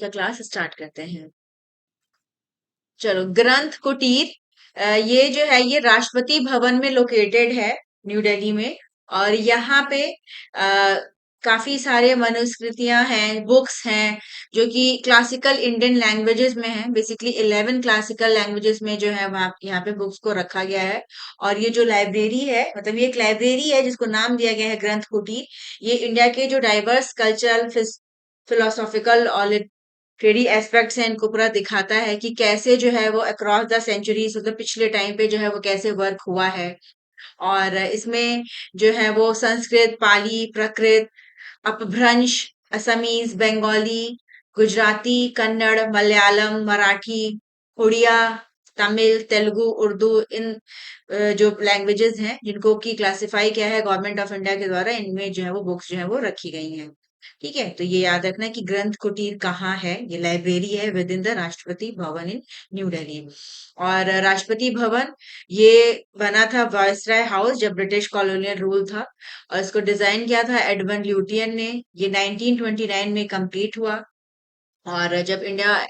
का class start करते हैं। चलो, ग्रंथ कुटीर, ये जो है ये राष्ट्रपति भवन में लोकेटेड है, न्यू दिल्ली में। और यहाँ पे काफी सारे मनुस्मृतियां हैं, बुक्स हैं, जो कि क्लासिकल इंडियन लैंग्वेजेस में हैं। बेसिकली 11 क्लासिकल लैंग्वेजेस में जो है वहाँ यहाँ पे बुक्स को रखा गया है। और ये जो लाइब्रेरी है, मतलब ये एक लाइब्रेरी है जिसको नाम दिया गया है ग्रंथ कुटीर। ये इंडिया के जो डाइवर्स कल्चरल, फिलोसॉफिकल और ट्रेडी एस्पेक्ट्स हैं, इनको पूरा दिखाता है कि कैसे जो है वो अक्रॉस द सेंचुरीज, मतलब पिछले टाइम पे जो है वो कैसे वर्क हुआ है। और इसमें जो है वो संस्कृत, पाली, प्राकृत, अपभ्रंश, असमीज, बंगाली, गुजराती, कन्नड़, मलयालम, मराठी, उड़िया, तमिल, तेलुगु, उर्दू, इन जो लैंग्वेजेस हैं जिनको की क्लासिफाई किया है गवर्नमेंट ऑफ इंडिया के द्वारा, इनमें जो है वो बुक्स जो है वो रखी गई हैं। ठीक है, तो ये याद रखना कि ग्रंथ कुटीर कहाँ है। ये लाइब्रेरी है with in the Rashtrapati Bhavan in new Delhi. और राष्ट्रपति भवन ये बना था वायसराय हाउस जब ब्रिटिश कॉलोनियल रूल था। और इसको डिजाइन किया था एडमंड ल्यूटियन ने। ये 1929 में कंप्लीट हुआ। और जब इंडिया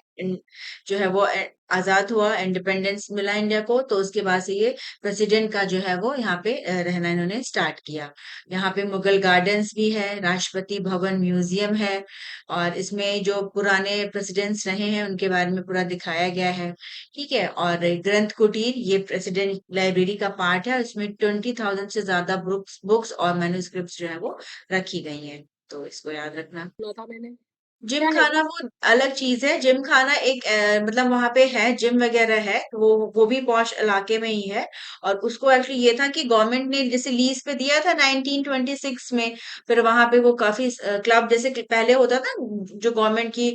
जो है वो आजाद हुआ, इंडिपेंडेंस मिला इंडिया को, तो उसके बाद से ये प्रेसिडेंट का जो है वो यहाँ पे रहना इन्होंने स्टार्ट किया। यहाँ पे मुगल गार्डन्स भी है, राष्ट्रपति भवन म्यूजियम है। और इसमें जो पुराने प्रेसिडेंट्स रहे हैं उनके बारे में पूरा दिखाया गया है। ठीक है, और ग्रंथ कुटीर ये प्रेसिडेंट लाइब्रेरी का पार्ट है। इसमें 20,000 से ज्यादा बुक्स और मैन्युस्क्रिप्ट्स जो है वो रखी गई हैं। तो इसको याद रखना। सुना था मैंने। जिम क्या है खाना वो? वो अलग चीज है। जिम खाना एक मतलब वहां पे है, जिम वगैरह है, वो भी पॉश इलाके में ही है। और उसको एक्चुअली ये था कि गवर्नमेंट ने जैसे लीज पे दिया था 1926 में। फिर वहां पे वो काफी क्लब जैसे कि पहले होता था, जो गवर्नमेंट की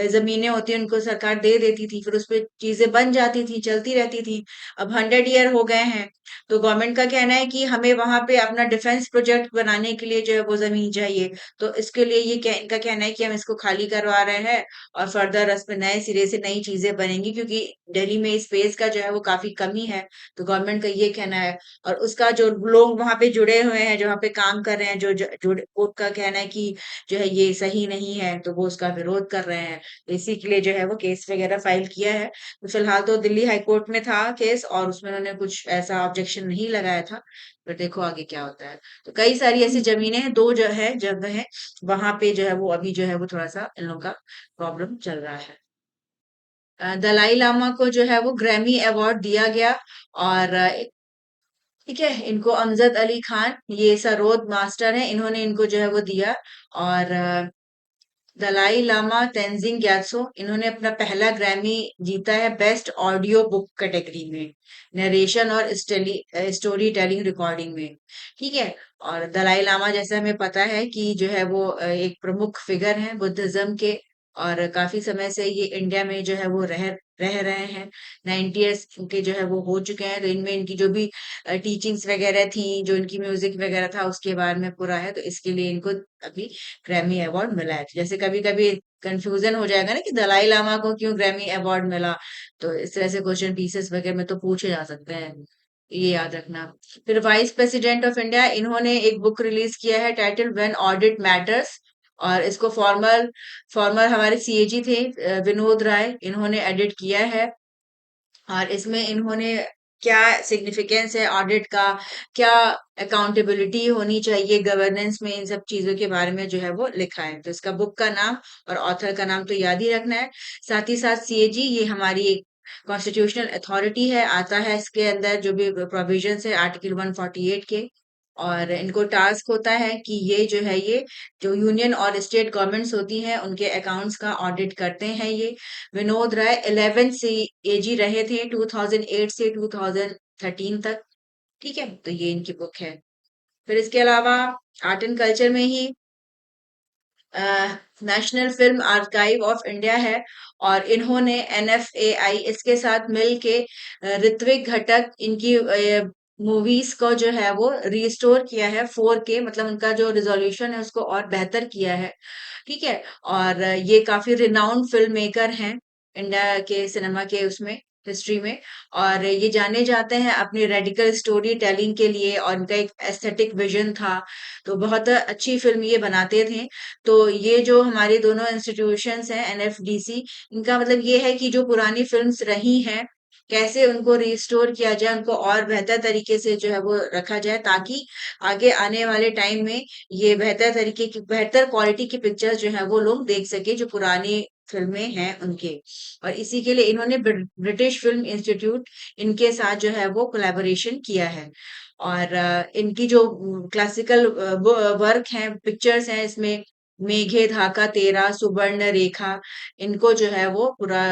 जमीनें होती है उनको सरकार दे देती थी, फिर उस पे चीजें बन जाती थी, चलती रहती थी। अब 100 ईयर हो गए हैं, तो गवर्नमेंट का कहना है कि हमें वहां पे अपना डिफेंस प्रोजेक्ट बनाने के लिए जो है वो जमीन चाहिए। तो इसके लिए इनका कहना है कि हम इसको खाली करवा रहे हैं, और फर्दर इस पे नए सिरे से नई चीजें बनेंगी, क्योंकि दिल्ली में स्पेस का जो है वो काफी कमी है। तो गवर्नमेंट का ये कहना है। और उसका जो लोग वहां पे जुड़े हुए हैं, जो वहां पे काम कर रहे हैं, जो जुड़े, उनका कहना है कि जो है ये सही नहीं है, तो वो उसका विरोध कर रहे हैं। तो इसी के लिए जो है वो केस वगैरह फाइल किया है। तो फिलहाल तो दिल्ली हाईकोर्ट में था केस, और उसमें उन्होंने कुछ ऐसा ऑब्जेक्शन नहीं लगाया था। पर देखो आगे क्या होता है। तो कई सारी ऐसी जमीनें हैं, दो जो है जगह है, वहां पे जो है वो अभी जो है वो थोड़ा सा इन लोगों का प्रॉब्लम चल रहा है। दलाई लामा को जो है वो ग्रैमी अवार्ड दिया गया। और ठीक है, इनको अमजद अली खान, ये सरोद मास्टर हैं, इन्होंने इनको जो है वो दिया। और दलाई लामा तेंजिंग ग्यात्सो, इन्होंने अपना पहला ग्रैमी जीता है बेस्ट ऑडियो बुक कैटेगरी में, नरेशन और स्टोरी टेलिंग रिकॉर्डिंग में। ठीक है। और दलाई लामा जैसे हमें पता है कि जो है वो एक प्रमुख फिगर है बुद्धिज्म के। और काफी समय से ये इंडिया में जो है वो रह रहे हैं। 90 ईयर्स के जो है वो हो चुके हैं। तो इनमें इनकी जो भी टीचिंग्स वगैरह थी, जो इनकी म्यूजिक वगैरह था, उसके बारे में पूरा है। तो इसके लिए इनको अभी ग्रैमी अवार्ड मिला है। तो जैसे कभी कभी कंफ्यूजन हो जाएगा ना कि दलाई लामा को क्यों ग्रैमी अवार्ड मिला, तो इस तरह से क्वेश्चन पीसेस वगैरह में तो पूछे जा सकते हैं। ये याद रखना। फिर वाइस प्रेसिडेंट ऑफ इंडिया, इन्होंने एक बुक रिलीज किया है टाइटल व्हेन ऑडिट मैटर्स। और इसको फॉर्मर फॉर्मर हमारे सीएजी थे विनोद राय, इन्होंने एडिट किया है। और इसमें इन्होंने क्या सिग्निफिकेंस है ऑडिट का, क्या अकाउंटेबिलिटी होनी चाहिए गवर्नेंस में, इन सब चीजों के बारे में जो है वो लिखा है। तो इसका बुक का नाम और ऑथर का नाम तो याद ही रखना है। साथ ही साथ सीएजी ये हमारी एक कॉन्स्टिट्यूशनल अथॉरिटी है, आता है इसके अंदर जो भी प्रोविजंस है आर्टिकल 148 के। और इनको टास्क होता है कि ये जो है ये जो यूनियन और स्टेट गवर्नमेंट्स होती हैं उनके अकाउंट्स का ऑडिट करते हैं ये। विनोद राय 11 से एजी रहे थे 2008 से 2013 तक। ठीक है, तो ये इनकी बुक है। फिर इसके अलावा आर्ट एंड कल्चर में ही national film archive of India है। और इन्होंने एनएफएआई इसके साथ मिल के ऋत्विक घटक इनकी मूवीज को जो है वो रिस्टोर किया है 4K, मतलब उनका जो रिजोल्यूशन है उसको और बेहतर किया है। ठीक है। और ये काफी रिनाउंड फिल्म मेकर हैं इंडिया के सिनेमा के उसमें। हिस्ट्री में। और ये जाने जाते हैं अपनी रेडिकल स्टोरी टेलिंग के लिए, और इनका एक एस्थेटिक विजन था। तो बहुत अच्छी फिल्म ये बनाते थे। तो ये जो हमारे दोनों इंस्टीट्यूशंस हैं, एनएफडीसी, इनका मतलब ये है कि जो पुरानी फिल्म्स रही हैं, कैसे उनको रिस्टोर किया जाए, उनको और बेहतर तरीके से जो है वो रखा जाए, ताकि आगे आने वाले टाइम में ये बेहतर तरीके की, बेहतर क्वालिटी की पिक्चर्स जो है वो लोग देख सके, जो पुरानी फिल्में हैं उनके। और इसी के लिए इन्होंने ब्रिटिश फिल्म इंस्टीट्यूट, इनके साथ जो है वो कोलैबोरेशन किया है। और इनकी जो क्लासिकल वर्क हैं, पिक्चर्स हैं, इसमें मेघे धाका तेरा, सुवर्ण रेखा, इनको जो है वो पूरा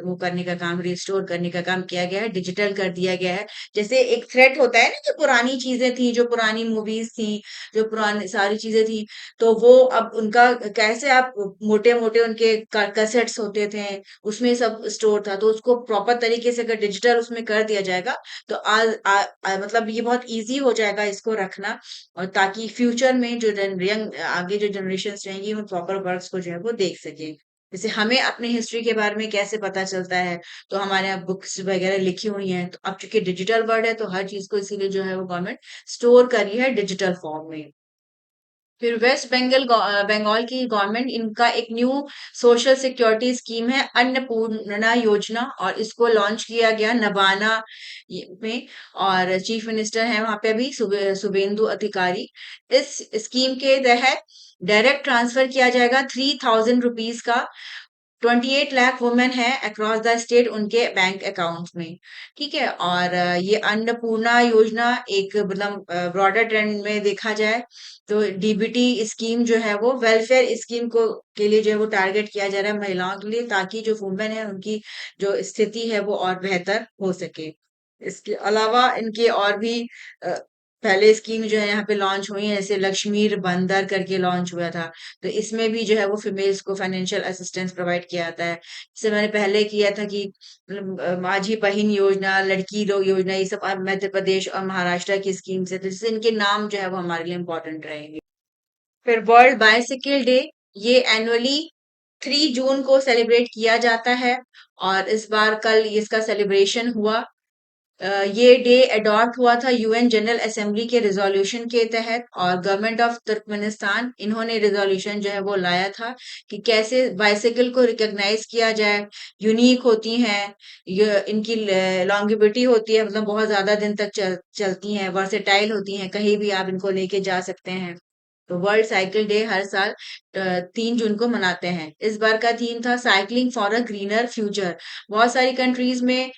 वो करने का काम, रिस्टोर करने का काम किया गया है, डिजिटल कर दिया गया है। जैसे एक थ्रेट होता है ना, जो पुरानी चीजें थी, जो पुरानी मूवीज थी, जो पुरानी सारी चीजें थी, तो वो अब उनका कैसे, आप मोटे मोटे उनके कैसेट्स होते थे, उसमें सब स्टोर था, तो उसको प्रॉपर तरीके से अगर डिजिटल उसमें कर दिया जाएगा, तो मतलब ये बहुत इजी हो जाएगा इसको रखना। और ताकि फ्यूचर में जो यंग आगे जो जनरेशन रहेंगी, वो प्रॉपर वर्क्स को जो है वो देख सके। जैसे हमें अपने हिस्ट्री के बारे में कैसे पता चलता है, तो हमारे यहाँ बुक्स वगैरह लिखी हुई हैं, तो अब चूंकि डिजिटल वर्ल्ड है, तो हर चीज को इसीलिए जो है वो गवर्नमेंट स्टोर कर रही है डिजिटल फॉर्म में। फिर वेस्ट बंगाल की गवर्नमेंट, इनका एक न्यू सोशल सिक्योरिटी स्कीम है, अन्नपूर्णा योजना, और इसको लॉन्च किया गया नवाना में। और चीफ मिनिस्टर हैं वहां पे अभी शुभेंदु अधिकारी। इस स्कीम के तहत डायरेक्ट ट्रांसफर किया जाएगा 3000 रुपीज का। 28 लाख वुमेन है अक्रॉस द स्टेट, उनके बैंक अकाउंट में। ठीक है। और ये अन्नपूर्णा योजना एक मतलब ब्रॉडर ट्रेंड में देखा जाए, तो डीबीटी स्कीम जो है वो वेलफेयर स्कीम को के लिए जो है वो टारगेट किया जा रहा है महिलाओं के लिए, ताकि जो वुमेन है उनकी जो स्थिति है वो और बेहतर हो सके। इसके अलावा इनके और भी अ, पहले स्कीम जो है यहाँ पे लॉन्च हुई है, जैसे लक्ष्मीर बंदर करके लॉन्च हुआ था। तो इसमें भी जो है वो फीमेल्स को फाइनेंशियल असिस्टेंस प्रोवाइड किया जाता है। जैसे मैंने पहले किया था कि मतलब, माझी बहिन योजना, लड़की लो योजना, ये सब अब मध्य प्रदेश और महाराष्ट्र की स्कीम है, तो जिससे इनके नाम जो है वो हमारे लिए इम्पोर्टेंट रहेंगे। फिर वर्ल्ड बाइसिकल डे, ये एनुअली 3 जून को सेलिब्रेट किया जाता है। और इस बार कल इसका सेलिब्रेशन हुआ। ये डे अडॉप्ट हुआ था यूएन जनरल असेंबली के रिजोल्यूशन के तहत, और गवर्नमेंट ऑफ तुर्कमेनिस्तान, इन्होंने रिजोल्यूशन जो है वो लाया था कि कैसे बाइसाइकिल को रिकॉग्नाइज किया जाए। यूनिक होती हैं, ये इनकी लॉन्गिविटी होती है, मतलब बहुत ज्यादा दिन तक चलती हैं, वर्सेटाइल होती हैं, कहीं भी आप इनको लेके जा सकते हैं। तो वर्ल्ड साइकिल डे हर साल 3 जून को मनाते हैं। इस बार का थीम था cycling for a greener future. बहुत सारी कंट्रीज में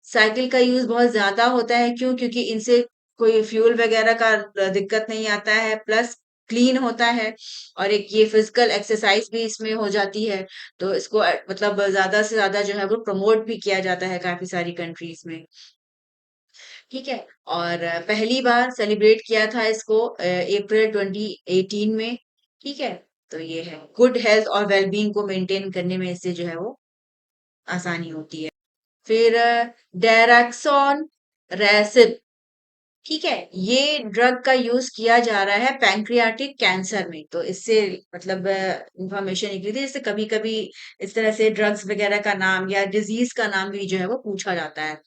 साइकिल का यूज बहुत ज्यादा होता है। क्यों? क्योंकि इनसे कोई फ्यूल वगैरह का दिक्कत नहीं आता है, प्लस क्लीन होता है, और एक ये फिजिकल एक्सरसाइज भी इसमें हो जाती है। तो इसको मतलब ज्यादा से ज्यादा जो है वो प्रमोट भी किया जाता है काफी सारी कंट्रीज में। ठीक है। और पहली बार सेलिब्रेट किया था इसको अप्रैल 2018 में। ठीक है। तो ये है गुड हेल्थ और वेलबींग को मेंटेन करने में, इससे जो है वो आसानी होती है। फिर डेराक्सोन रेसिप, ठीक है, ये ड्रग का यूज किया जा रहा है पैंक्रियाटिक कैंसर में। तो इससे मतलब इंफॉर्मेशन निकली थी, जैसे कभी कभी इस तरह से ड्रग्स वगैरह का नाम या डिजीज का नाम भी जो है वो पूछा जाता है।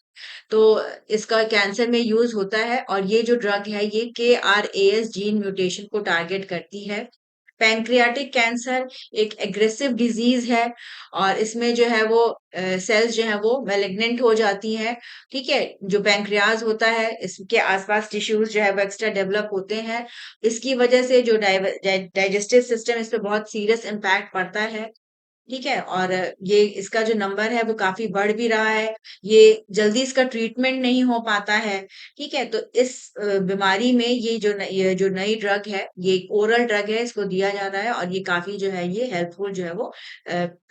तो इसका कैंसर में यूज होता है, और ये जो ड्रग है ये KRAS जीन म्यूटेशन को टारगेट करती है। पैंक्रियाटिक कैंसर एक एग्रेसिव डिजीज है, और इसमें जो है वो सेल्स जो है वो मैलिग्नेंट हो जाती हैं। ठीक है। जो पैंक्रियाज होता है, इसके आसपास टिश्यूज जो है वो एक्स्ट्रा डेवलप होते हैं। इसकी वजह से जो डाइजेस्टिव सिस्टम, इस पे बहुत सीरियस इम्पैक्ट पड़ता है। ठीक है। और ये इसका जो नंबर है वो काफी बढ़ भी रहा है। ये जल्दी इसका ट्रीटमेंट नहीं हो पाता है। ठीक है। तो इस बीमारी में ये जो नई ड्रग है, ये एक ओरल ड्रग है, इसको दिया जा रहा है, और ये काफी जो है ये हेल्पफुल जो है वो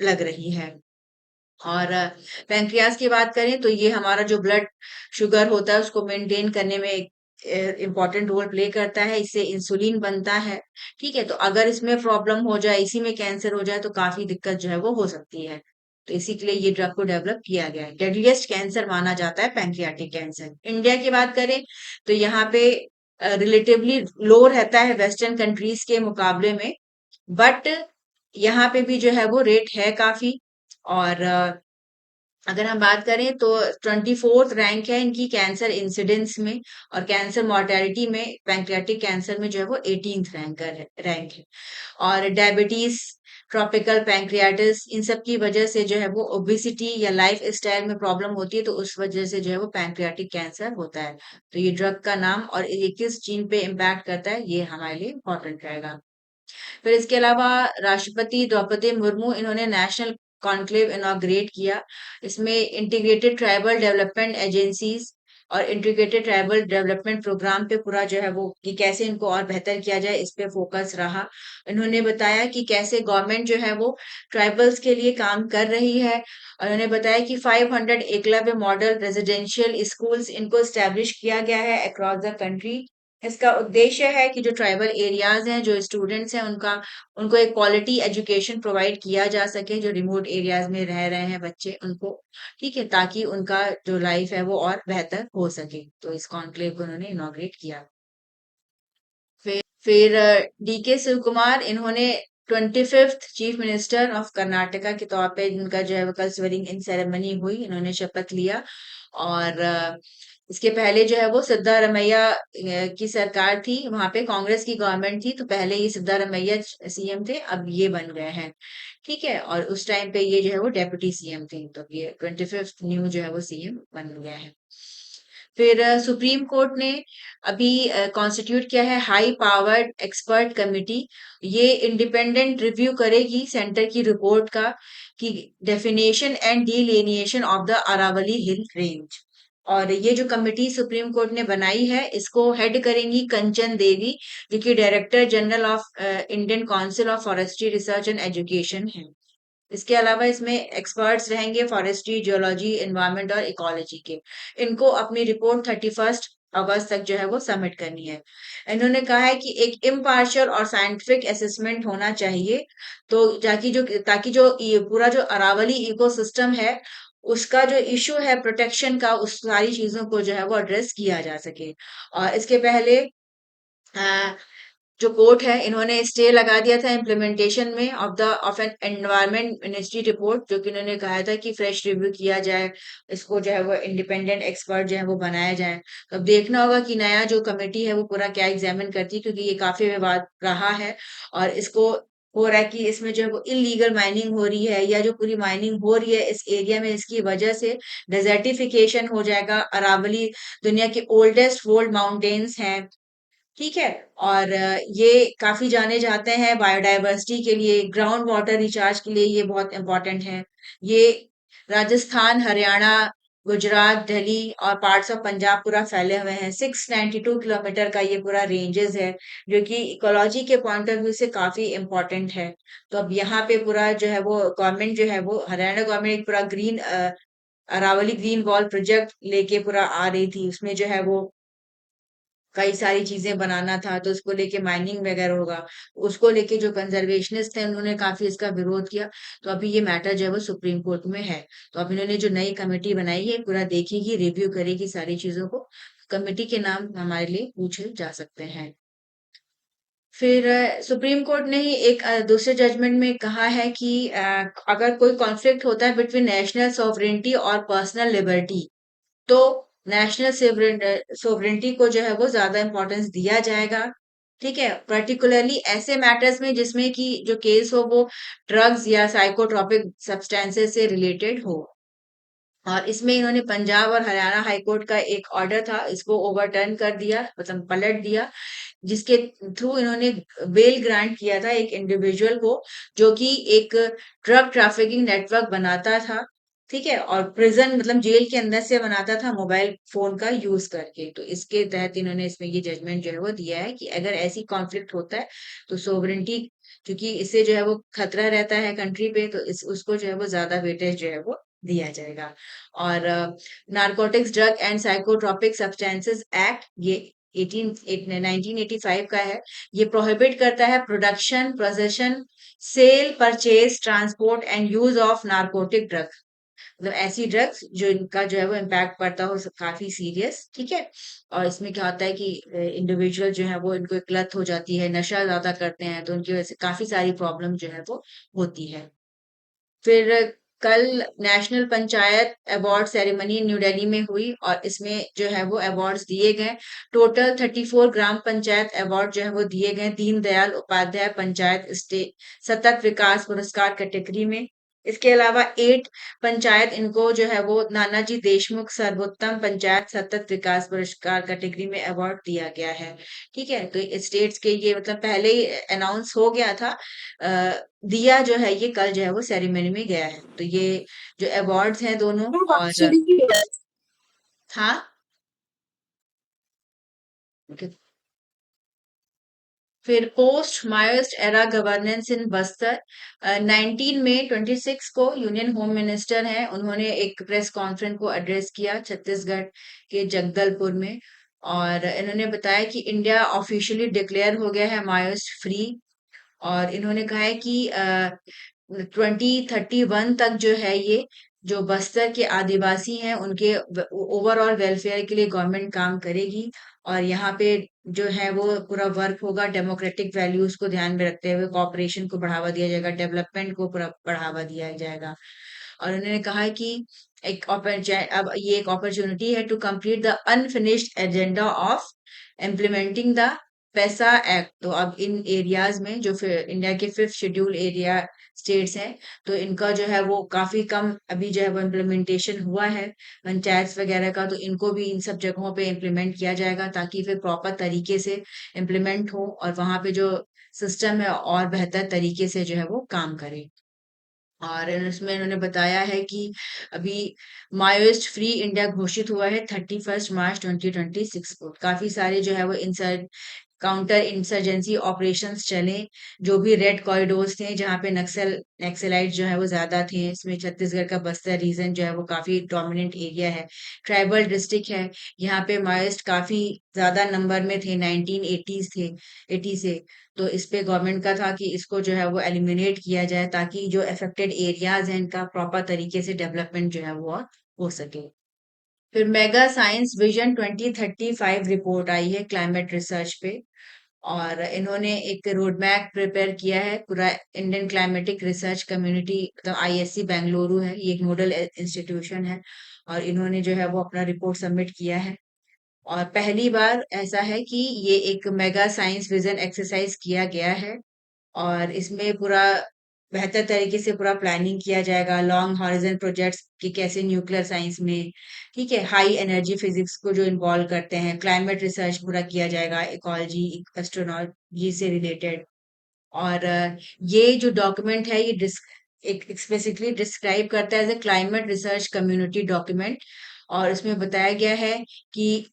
लग रही है। और पैंक्रियाज की बात करें, तो ये हमारा जो ब्लड शुगर होता है उसको मेंटेन करने में एक इम्पोर्टेंट रोल प्ले करता है। इससे इंसुलिन बनता है। ठीक है। तो अगर इसमें प्रॉब्लम हो जाए, इसी में कैंसर हो जाए, तो काफी दिक्कत जो है वो हो सकती है। तो इसी के लिए ये ड्रग को डेवलप किया गया है। डेडलिएस्ट कैंसर माना जाता है पैंक्रियाटिक कैंसर। इंडिया की बात करें, तो यहाँ पे रिलेटिवली लो रहता है वेस्टर्न कंट्रीज के मुकाबले में, बट यहाँ पे भी जो है वो रेट है काफी। और अगर हम बात करें तो 24th रैंक है इनकी कैंसर इंसिडेंस में, और कैंसर मॉर्टेलिटी में पैंक्रियाटिक कैंसर में जो है वो 18th रैंक है। और डायबिटीज, ट्रॉपिकल पैंक्रियाटिस, इन सब की वजह से जो है वो ओबेसिटी या लाइफ स्टाइल में प्रॉब्लम होती है, तो उस वजह से जो है वो पैंक्रियाटिक कैंसर होता है। तो ये ड्रग का नाम और ये किस जीन पे इम्पैक्ट करता है, ये हमारे लिए इम्पोर्टेंट रहेगा। फिर इसके अलावा राष्ट्रपति द्रौपदी मुर्मू इन्होंने नेशनल कॉन्क्लेव इनॉग्रेट किया। इसमें इंटीग्रेटेड ट्राइबल डेवलपमेंट एजेंसीज और इंटीग्रेटेड ट्राइबल डेवलपमेंट प्रोग्राम पे पूरा जो है वो कि कैसे इनको और बेहतर किया जाए, इस पे फोकस रहा। इन्होंने बताया कि कैसे गवर्नमेंट जो है वो ट्राइबल्स के लिए काम कर रही है, और उन्होंने बताया कि 500 एकलव्य मॉडल रेजिडेंशियल स्कूल्स इनको स्टैब्लिश किया गया है अक्रॉस द कंट्री। इसका उद्देश्य है कि जो ट्राइबल एरियाज हैं, जो स्टूडेंट्स हैं, उनका उनको एक क्वालिटी एजुकेशन प्रोवाइड किया जा सके, जो रिमोट एरियाज में रह रहे हैं बच्चे उनको, ठीक है, ताकि उनका जो लाइफ है वो और बेहतर हो सके। तो इस कॉन्क्लेव को उन्होंने इनॉग्रेट किया। फिर डीके शिव कुमार इन्होंने 25th chief minister of Karnataka के तौर पे इनका जो है वो कल स्वेरिंग इन सेरेमनी हुई, इन्होंने शपथ लिया। और इसके पहले जो है वो सिद्धारमैया की सरकार थी, वहां पे कांग्रेस की गवर्नमेंट थी, तो पहले ये सिद्धारमैया सीएम थे, अब ये बन गए हैं, ठीक है। और उस टाइम पे ये जो है वो डेप्यूटी सीएम थे, तो ये 25th न्यू जो है वो सीएम बन गए हैं। फिर सुप्रीम कोर्ट ने अभी कॉन्स्टिट्यूट किया है हाई पावर्ड एक्सपर्ट कमिटी। ये इंडिपेंडेंट रिव्यू करेगी सेंटर की रिपोर्ट का, कि definition and delineation of the Aravalli hill range. और ये जो कमिटी सुप्रीम कोर्ट ने बनाई है, इसको हेड करेंगी कंचन देवी, जो कि director general of Indian council of forestry research and education है। इसके अलावा इसमें एक्सपर्ट्स रहेंगे फॉरेस्ट्री, जियोलॉजी, एनवायरनमेंट और इकोलॉजी के। इनको अपनी रिपोर्ट 31 अगस्त तक जो है वो सबमिट करनी है। इन्होंने कहा है कि एक इम्पार्शियल और साइंटिफिक असेसमेंट होना चाहिए, तो ताकि जो ये पूरा जो अरावली इकोसिस्टम है, उसका जो इशू है प्रोटेक्शन का, उस सारी चीजों को जो है वो एड्रेस किया जा सके। और इसके पहले जो कोर्ट है, इन्होंने स्टे लगा दिया था इम्प्लीमेंटेशन में of an environment ministry report, जो कि इन्होंने कहा था कि फ्रेश रिव्यू किया जाए, इसको जो है वो इंडिपेंडेंट एक्सपर्ट जो है वो बनाया जाए। तो अब देखना होगा कि नया जो कमेटी है वो पूरा क्या एग्जामिन करती है, क्योंकि ये काफी विवाद रहा है। और इसको हो रहा है कि इसमें जो है वो इलीगल माइनिंग हो रही है, या जो पूरी माइनिंग हो रही है इस एरिया में, इसकी वजह से डेजर्टिफिकेशन हो जाएगा। अरावली दुनिया के ओल्डेस्ट वर्ल्ड माउंटेन्स हैं, ठीक है। और ये काफी जाने जाते हैं बायोडायवर्सिटी के लिए, ग्राउंड वाटर रिचार्ज के लिए ये बहुत इंपॉर्टेंट है। ये राजस्थान, हरियाणा, गुजरात, दिल्ली और पार्ट्स ऑफ पंजाब पूरा फैले हुए हैं। 692 किलोमीटर का ये पूरा रेंजेस है, जो कि इकोलॉजी के पॉइंट ऑफ व्यू से काफी इंपॉर्टेंट है। तो अब यहाँ पे पूरा जो है वो गवर्नमेंट जो है वो हरियाणा गवर्नमेंट एक पूरा green Aravalli green wall project लेके पूरा आ रही थी। उसमें जो है वो कई सारी चीजें बनाना था, तो उसको लेके माइनिंग वगैरह होगा, उसको लेके जो कंजर्वेशनिस्ट थे उन्होंने काफी इसका विरोध किया। तो अभी ये मैटर जो है वो सुप्रीम कोर्ट में है। तो अब इन्होंने जो नई कमेटी बनाई है पूरा देखेगी, रिव्यू करेगी सारी चीजों को। कमेटी के नाम हमारे लिए पूछे जा सकते हैं। फिर सुप्रीम कोर्ट ने ही एक दूसरे जजमेंट में कहा है कि अगर कोई कॉन्फ्लिक्ट होता है बिटवीन नेशनल सॉवरेनिटी और पर्सनल लिबर्टी, तो नेशनल सोवरेनिटी को जो है वो ज्यादा इंपॉर्टेंस दिया जाएगा, ठीक है। पर्टिकुलरली ऐसे मैटर्स में जिसमें कि जो केस हो वो ड्रग्स या साइकोट्रोपिक सब्सटेंसेस से रिलेटेड हो। और इसमें इन्होंने पंजाब और हरियाणा हाई कोर्ट का एक ऑर्डर था, इसको ओवरटर्न कर दिया, मतलब पलट दिया, जिसके थ्रू इन्होंने बेल ग्रांट किया था एक इंडिविजुअल को, जो कि एक ड्रग ट्रैफिकिंग नेटवर्क बनाता था, ठीक है, और प्रिजन मतलब जेल के अंदर से बनाता था मोबाइल फोन का यूज करके। तो इसके तहत इन्होंने इसमें ये जजमेंट जो है वो दिया है कि अगर ऐसी कॉन्फ्लिक्ट होता है, तो सोवरेनिटी, क्योंकि इससे जो है वो खतरा रहता है कंट्री पे, तो इस उसको जो है वो ज्यादा वेटेज जो है वो दिया जाएगा। और narcotics drug and psychotropic substances act, ये 1985 का है। ये प्रोहिबिट करता है production, possession, sale, purchase, transport and use of narcotic drug, मतलब ऐसी ड्रग्स जो इनका जो है वो इम्पैक्ट पड़ता हो काफी सीरियस, ठीक है। और इसमें क्या होता है कि इंडिविजुअल जो है वो इनको एक लत हो जाती है, नशा ज्यादा करते हैं, तो उनकी वजह से काफी सारी प्रॉब्लम जो है वो होती है। फिर कल national panchayat award ceremony new Delhi में हुई और इसमें जो है वो अवार्ड्स दिए गए। टोटल 34 ग्राम पंचायत अवार्ड जो है वो दिए गए दीनदयाल उपाध्याय पंचायत स्टेट सतत विकास पुरस्कार कैटेगरी में। इसके अलावा 8 पंचायत इनको जो है वो नानाजी देशमुख सर्वोत्तम पंचायत सतत विकास पुरस्कार कैटेगरी में अवार्ड दिया गया है। ठीक है, तो स्टेट्स के ये मतलब पहले ही अनाउंस हो गया था। दिया जो है ये कल जो है वो सेरेमनी में गया है। तो ये जो अवार्ड्स हैं दोनों और हाँ। फिर पोस्ट मायोस्ट एरा गवर्नेंस इन बस्तर 19 मई 26 को यूनियन होम मिनिस्टर हैं, उन्होंने एक प्रेस कॉन्फ्रेंस को एड्रेस किया छत्तीसगढ़ के जगदलपुर में। और इन्होंने बताया कि इंडिया ऑफिशियली डिक्लेयर हो गया है मायोस्ट फ्री। और इन्होंने कहा है कि 2031 तक जो है ये जो बस्तर के आदिवासी हैं उनके ओवरऑल वेलफेयर के लिए गवर्नमेंट काम करेगी। और यहाँ पे जो है वो पूरा वर्क होगा डेमोक्रेटिक वैल्यूज को ध्यान में रखते हुए, कॉपरेशन को बढ़ावा दिया जाएगा, डेवलपमेंट को पूरा बढ़ावा दिया जाएगा। और उन्होंने कहा है कि अब ये एक अपॉर्चुनिटी है to complete the unfinished agenda of implementing the PESA act. तो अब इन एरियाज में जो फिर इंडिया के 5th शेड्यूल एरिया स्टेट्स हैं, तो इनका जो है वो काफी कम अभी जो है वो इम्प्लीमेंटेशन हुआ है पंचायत वगैरह का। तो इनको भी इन सब जगहों पे इम्प्लीमेंट किया जाएगा ताकि फिर प्रॉपर तरीके से इम्प्लीमेंट हो और वहां पे जो सिस्टम है और बेहतर तरीके से जो है वो काम करे। और इसमें इन्होंने बताया है कि अभी माओइस्ट फ्री इंडिया घोषित हुआ है 31 मार्च 2026 को। काफी सारे जो है वो काउंटर इंसर्जेंसी ऑपरेशंस चले, जो भी रेड कॉरिडोर्स थे जहाँ पे नक्सलाइट जो है वो ज्यादा थे। इसमें छत्तीसगढ़ का बस्तर रीजन जो है वो काफी डोमिनेंट एरिया है, ट्राइबल डिस्ट्रिक्ट है। यहाँ पे माओइस्ट काफी ज्यादा नंबर में थे, 1980s थे, 80 से। तो इस पे गवर्नमेंट का था कि इसको जो है वो एलिमिनेट किया जाए ताकि जो अफेक्टेड एरियाज हैं इनका प्रॉपर तरीके से डेवलपमेंट जो है वो और हो सके। फिर मेगा साइंस विजन 2035 रिपोर्ट आई है क्लाइमेट रिसर्च पे। और इन्होंने एक रोड मैप प्रिपेयर किया है पूरा इंडियन क्लाइमेटिक रिसर्च कम्युनिटी, मतलब आईएससी बेंगलुरु है, ये एक नोडल इंस्टीट्यूशन है। और इन्होंने जो है वो अपना रिपोर्ट सबमिट किया है। और पहली बार ऐसा है कि ये एक मेगा साइंस विजन एक्सरसाइज किया गया है। और इसमें पूरा बेहतर तरीके से पूरा प्लानिंग किया जाएगा, लॉन्ग हॉरिजन प्रोजेक्ट्स की कैसे न्यूक्लियर साइंस में, ठीक है, हाई एनर्जी फिजिक्स को जो इन्वॉल्व करते हैं, क्लाइमेट रिसर्च पूरा किया जाएगा, इकोलॉजी एस्ट्रोनॉलॉजी से रिलेटेड। और ये जो डॉक्यूमेंट है ये एक एक्सप्लिसिटली डिस्क्राइब करता है as a climate research community document. और इसमें बताया गया है कि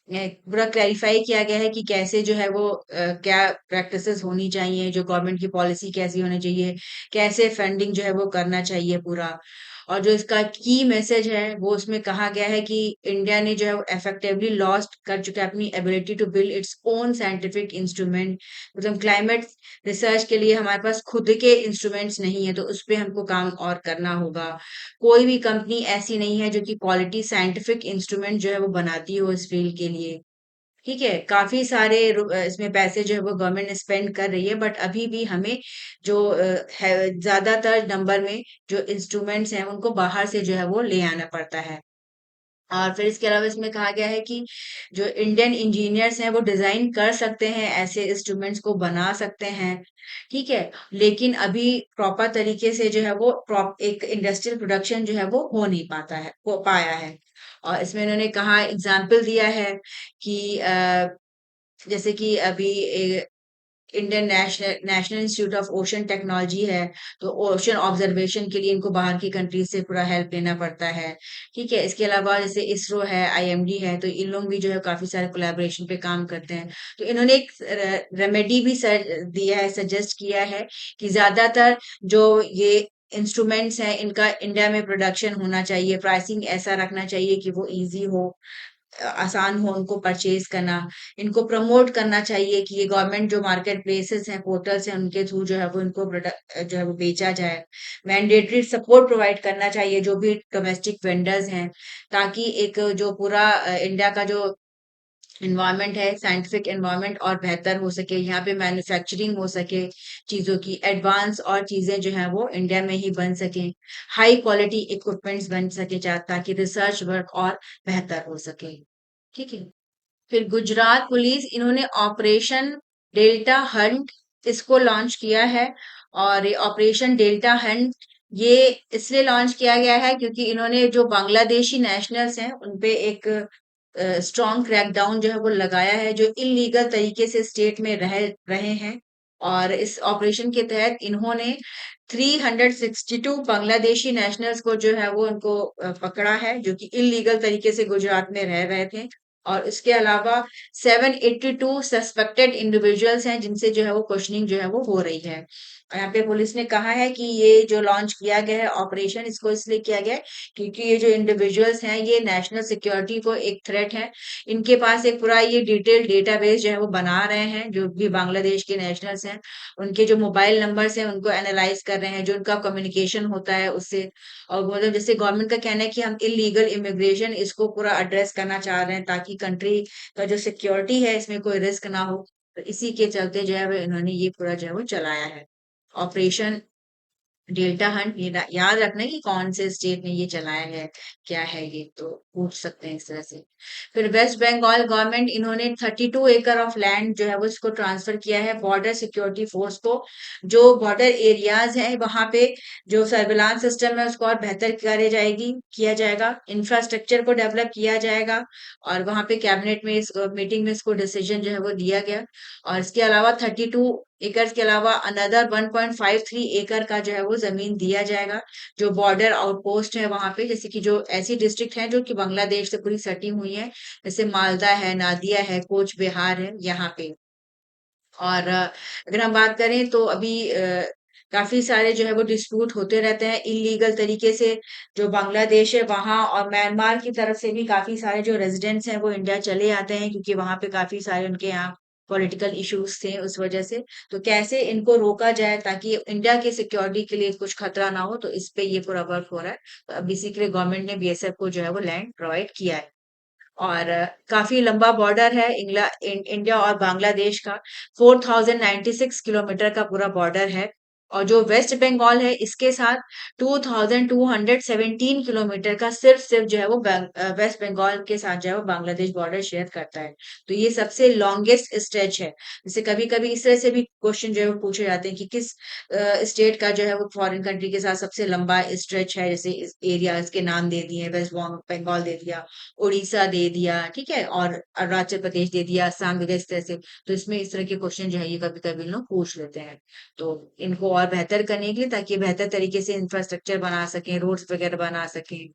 पूरा क्लैरिफाई किया गया है कि कैसे जो है वो क्या प्रैक्टिसेस होनी चाहिए, जो गवर्नमेंट की पॉलिसी कैसी होनी चाहिए, कैसे फंडिंग जो है वो करना चाहिए पूरा। और जो इसका की मैसेज है वो उसमें कहा गया है कि इंडिया ने जो है इफेक्टिवली लॉस्ट कर चुका है अपनी ability to build its own scientific instrument. मतलब क्लाइमेट रिसर्च के लिए हमारे पास खुद के इंस्ट्रूमेंट्स नहीं है, तो उस पे हमको काम और करना होगा। कोई भी कंपनी ऐसी नहीं है जो कि क्वालिटी साइंटिफिक इंस्ट्रूमेंट जो है वो बनाती हो इस फील्ड के लिए। ठीक है, काफी सारे इसमें पैसे जो है वो गवर्नमेंट स्पेंड कर रही है, बट अभी भी हमें जो है ज्यादातर नंबर में जो इंस्ट्रूमेंट्स हैं उनको बाहर से जो है वो ले आना पड़ता है। और फिर इसके अलावा इसमें कहा गया है कि जो इंडियन इंजीनियर्स हैं वो डिजाइन कर सकते हैं, ऐसे इंस्ट्रूमेंट्स को बना सकते हैं, ठीक है, लेकिन अभी प्रॉपर तरीके से जो है वो एक इंडस्ट्रियल प्रोडक्शन जो है वो हो नहीं पाता है, हो पाया है। और इसमें इन्होंने कहा एग्जाम्पल दिया है कि जैसे कि अभी Indian national national institute of ocean technology है, तो ओशन ऑब्जर्वेशन के लिए इनको बाहर की कंट्रीज से पूरा हेल्प लेना पड़ता है। ठीक है, इसके अलावा जैसे इसरो है, आईएमडी है, तो इन लोग भी जो है काफी सारे कोलैबोरेशन पे काम करते हैं। तो इन्होंने एक रेमेडी भी दिया है, सजेस्ट किया है कि ज्यादातर जो ये इंस्ट्रूमेंट्स हैं इनका इंडिया में प्रोडक्शन होना चाहिए, प्राइसिंग ऐसा रखना चाहिए कि वो इजी हो, आसान हो उनको परचेज करना। इनको प्रमोट करना चाहिए कि ये गवर्नमेंट जो मार्केट प्लेसेस हैं, पोर्टल्स हैं, उनके थ्रू जो है वो इनको प्रोडक्ट जो है वो बेचा जाए। मैंडेटरी सपोर्ट प्रोवाइड करना चाहिए जो भी डोमेस्टिक वेंडर्स हैं, ताकि एक जो पूरा इंडिया का जो एनवायरनमेंट है, साइंटिफिक एनवायरनमेंट और बेहतर हो सके, यहाँ पे मैन्युफैक्चरिंग हो सके चीज़ों की, एडवांस और चीज़ें जो हैं वो इंडिया में ही बन सकें, हाई क्वालिटी इक्विपमेंट्स बन सके ताकि रिसर्च वर्क और बेहतर हो सके। ठीक है। फिर गुजरात पुलिस इन्होंने ऑपरेशन डेल्टा हंट इसको लॉन्च किया है। और ये ऑपरेशन डेल्टा हंट ये इसलिए लॉन्च किया गया है क्योंकि इन्होंने जो बांग्लादेशी नेशनल्स हैं उन पे एक स्ट्रॉन्ग क्रैकडाउन जो है वो लगाया है, जो इलीगल तरीके से स्टेट में रह रहे हैं। और इस ऑपरेशन के तहत इन्होंने 362 बांग्लादेशी नेशनल्स को जो है वो उनको पकड़ा है, जो कि इलीगल तरीके से गुजरात में रह रहे थे। और इसके अलावा 782 सस्पेक्टेड इंडिविजुअल्स हैं जिनसे जो है वो क्वेश्चनिंग जो है वो हो रही है। और यहाँ पे पुलिस ने कहा है कि ये जो लॉन्च किया गया है ऑपरेशन, इसको इसलिए किया गया है क्योंकि ये जो इंडिविजुअल्स हैं ये नेशनल सिक्योरिटी को एक थ्रेट है। इनके पास एक पूरा ये डिटेल डेटाबेस जो है वो बना रहे हैं, जो भी बांग्लादेश के नेशनल्स हैं उनके जो मोबाइल नंबर्स हैं उनको एनालाइज कर रहे हैं, जो उनका कम्युनिकेशन होता है उससे। और मतलब जैसे गवर्नमेंट का कहना है कि हम इलीगल इमिग्रेशन इसको पूरा एड्रेस करना चाह रहे हैं ताकि कंट्री का जो सिक्योरिटी है इसमें कोई रिस्क ना हो। तो इसी के चलते जो है वो इन्होंने ये पूरा जो है वो चलाया है ऑपरेशन डेल्टा हंट। ये याद रखना है कि कौन से स्टेट ने ये चलाया है, क्या है ये, तो पूछ सकते हैं इस तरह से। फिर वेस्ट बंगाल गवर्नमेंट इन्होंने 32 एकड़ ऑफ लैंड जो है वो इसको ट्रांसफर किया है बॉर्डर सिक्योरिटी फोर्स को। जो बॉर्डर एरियाज हैं वहां पे जो सर्विलांस सिस्टम है उसको और बेहतर किया जाएगा, इंफ्रास्ट्रक्चर को डेवलप किया जाएगा। और वहां पे कैबिनेट में इस मीटिंग में इसको डिसीजन जो है वो दिया गया। और इसके अलावा 32 एकड़ के अलावा अनदर 1.53 एकड़ का जो है वो जमीन दिया जाएगा, जो बॉर्डर आउटपोस्ट है वहां पे, जैसे कि जो ऐसी डिस्ट्रिक्ट है जो कि बांग्लादेश से पूरी सटी हुई है, जैसे मालदा है, नादिया है, कोच बिहार है यहाँ पे। और अगर हम बात करें तो अभी काफी सारे जो है वो डिस्प्यूट होते रहते हैं इलीगल तरीके से, जो बांग्लादेश है वहां और म्यांमार की तरफ से भी काफी सारे जो रेजिडेंट्स हैं वो इंडिया चले आते हैं क्योंकि वहां पे काफी सारे उनके यहाँ पॉलिटिकल इश्यूज थे उस वजह से। तो कैसे इनको रोका जाए ताकि इंडिया की सिक्योरिटी के लिए कुछ खतरा ना हो, तो इस पे ये पूरा वर्क हो रहा है। तो अब इसी के लिए गवर्नमेंट ने बीएसएफ को जो है वो लैंड प्रोवाइड किया है। और काफी लंबा बॉर्डर है इंडिया और बांग्लादेश का, 4096 किलोमीटर का पूरा बॉर्डर है। और जो वेस्ट बंगाल है इसके साथ 2217 किलोमीटर का सिर्फ सिर्फ जो है वो वेस्ट बंगाल के साथ जो है वो बांग्लादेश बॉर्डर शेयर करता है। तो ये सबसे लॉन्गेस्ट स्ट्रेच है। जैसे कभी कभी इस तरह से भी क्वेश्चन जो है वो पूछे जाते हैं कि किस स्टेट का जो है वो फॉरेन कंट्री के साथ सबसे लंबा स्ट्रेच है, जैसे इस एरियाज के नाम दे दिए, वेस्ट बंगाल दे दिया, उड़ीसा दे दिया, ठीक है, और अरुणाचल प्रदेश दे दिया, असम दे दिया, इस तरह से। तो इसमें इस तरह के क्वेश्चन जो है ये कभी कभी लोग पूछ लेते हैं। तो इनको और बेहतर करने के लिए ताकि बेहतर तरीके से इंफ्रास्ट्रक्चर बना सकें, रोड्स वगैरह बना सकें